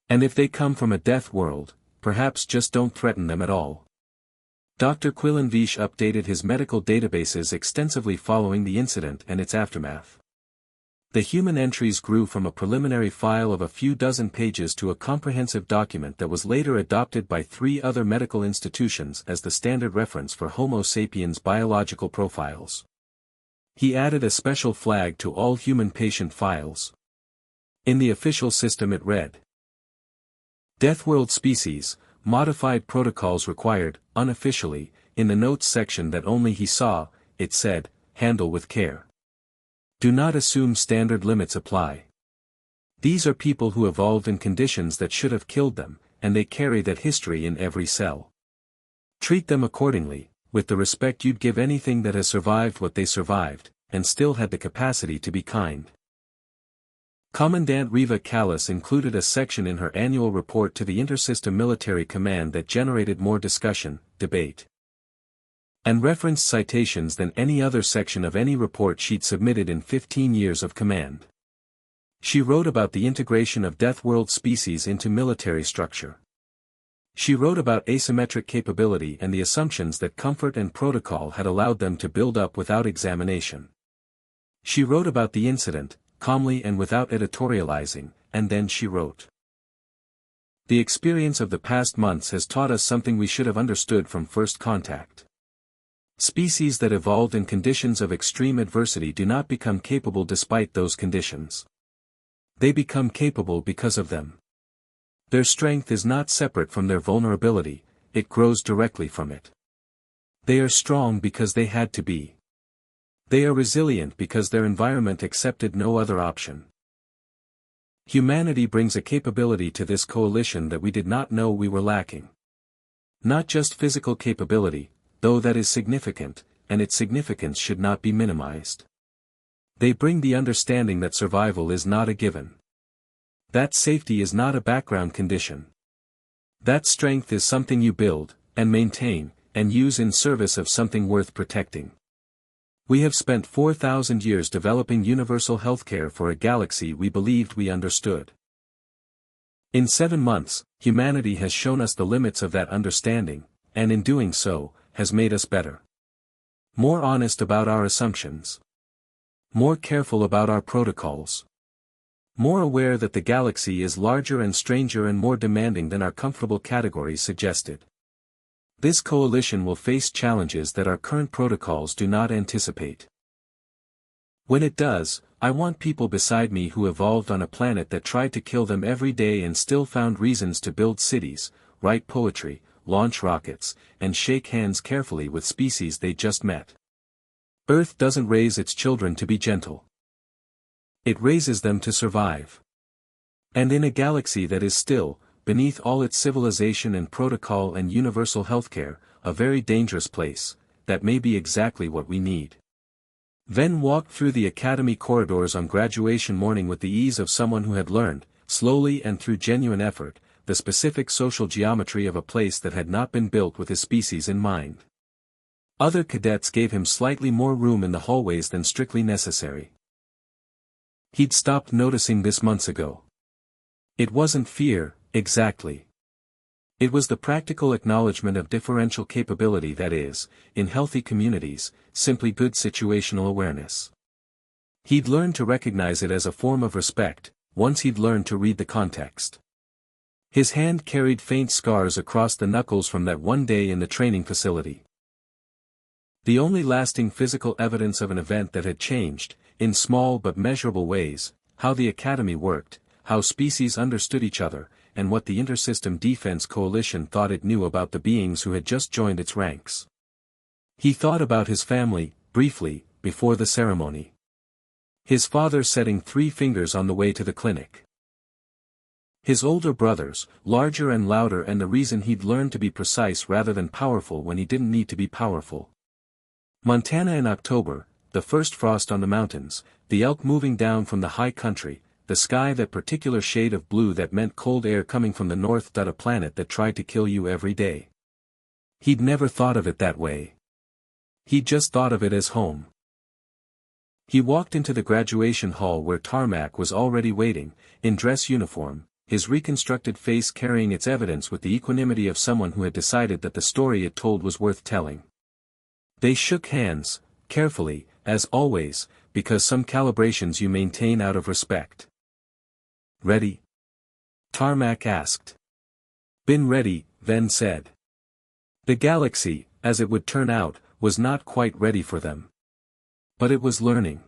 And if they come from a death world, perhaps just don't threaten them at all. Dr. Quillenvish updated his medical databases extensively following the incident and its aftermath. The human entries grew from a preliminary file of a few dozen pages to a comprehensive document that was later adopted by 3 other medical institutions as the standard reference for Homo sapiens biological profiles. He added a special flag to all human patient files. In the official system it read: Deathworld species, modified protocols required, unofficially, in the notes section that only he saw, it said, handle with care. Do not assume standard limits apply. These are people who evolved in conditions that should have killed them, and they carry that history in every cell. Treat them accordingly, with the respect you'd give anything that has survived what they survived, and still had the capacity to be kind. Commandant Reva Callas included a section in her annual report to the Intersystem Military Command that generated more discussion, debate, and referenced citations than any other section of any report she'd submitted in 15 years of command. She wrote about the integration of Deathworld species into military structure. She wrote about asymmetric capability and the assumptions that comfort and protocol had allowed them to build up without examination. She wrote about the incident, calmly and without editorializing, and then she wrote: The experience of the past months has taught us something we should have understood from first contact. Species that evolved in conditions of extreme adversity do not become capable despite those conditions. They become capable because of them. Their strength is not separate from their vulnerability, it grows directly from it. They are strong because they had to be. They are resilient because their environment accepted no other option. Humanity brings a capability to this coalition that we did not know we were lacking. Not just physical capability, though that is significant, and its significance should not be minimized. They bring the understanding that survival is not a given. That safety is not a background condition. That strength is something you build, and maintain, and use in service of something worth protecting. We have spent 4,000 years developing universal healthcare for a galaxy we believed we understood. In 7 months, humanity has shown us the limits of that understanding, and in doing so, has made us better. More honest about our assumptions. More careful about our protocols. More aware that the galaxy is larger and stranger and more demanding than our comfortable categories suggested. This coalition will face challenges that our current protocols do not anticipate. When it does, I want people beside me who evolved on a planet that tried to kill them every day and still found reasons to build cities, write poetry, launch rockets, and shake hands carefully with species they just met. Earth doesn't raise its children to be gentle. It raises them to survive. And in a galaxy that is still, beneath all its civilization and protocol and universal healthcare, a very dangerous place, that may be exactly what we need. Ven walked through the academy corridors on graduation morning with the ease of someone who had learned, slowly and through genuine effort, the specific social geometry of a place that had not been built with his species in mind. Other cadets gave him slightly more room in the hallways than strictly necessary. He'd stopped noticing this months ago. It wasn't fear, exactly. It was the practical acknowledgement of differential capability that is, in healthy communities, simply good situational awareness. He'd learned to recognize it as a form of respect, once he'd learned to read the context. His hand carried faint scars across the knuckles from that one day in the training facility. The only lasting physical evidence of an event that had changed, in small but measurable ways, how the academy worked, how species understood each other, and what the Intersystem Defense Coalition thought it knew about the beings who had just joined its ranks. He thought about his family, briefly, before the ceremony. His father setting 3 fingers on the way to the clinic. His older brothers, larger and louder, and the reason he'd learned to be precise rather than powerful when he didn't need to be powerful. Montana in October, the first frost on the mountains, the elk moving down from the high country, the sky that particular shade of blue that meant cold air coming from the north. A planet that tried to kill you every day. He'd never thought of it that way. He'd just thought of it as home. He walked into the graduation hall where Tarmac was already waiting, in dress uniform, his reconstructed face carrying its evidence with the equanimity of someone who had decided that the story it told was worth telling. They shook hands, carefully, as always, because some calibrations you maintain out of respect. Ready? Tarmac asked. Been ready, Ven said. The galaxy, as it would turn out, was not quite ready for them. But it was learning.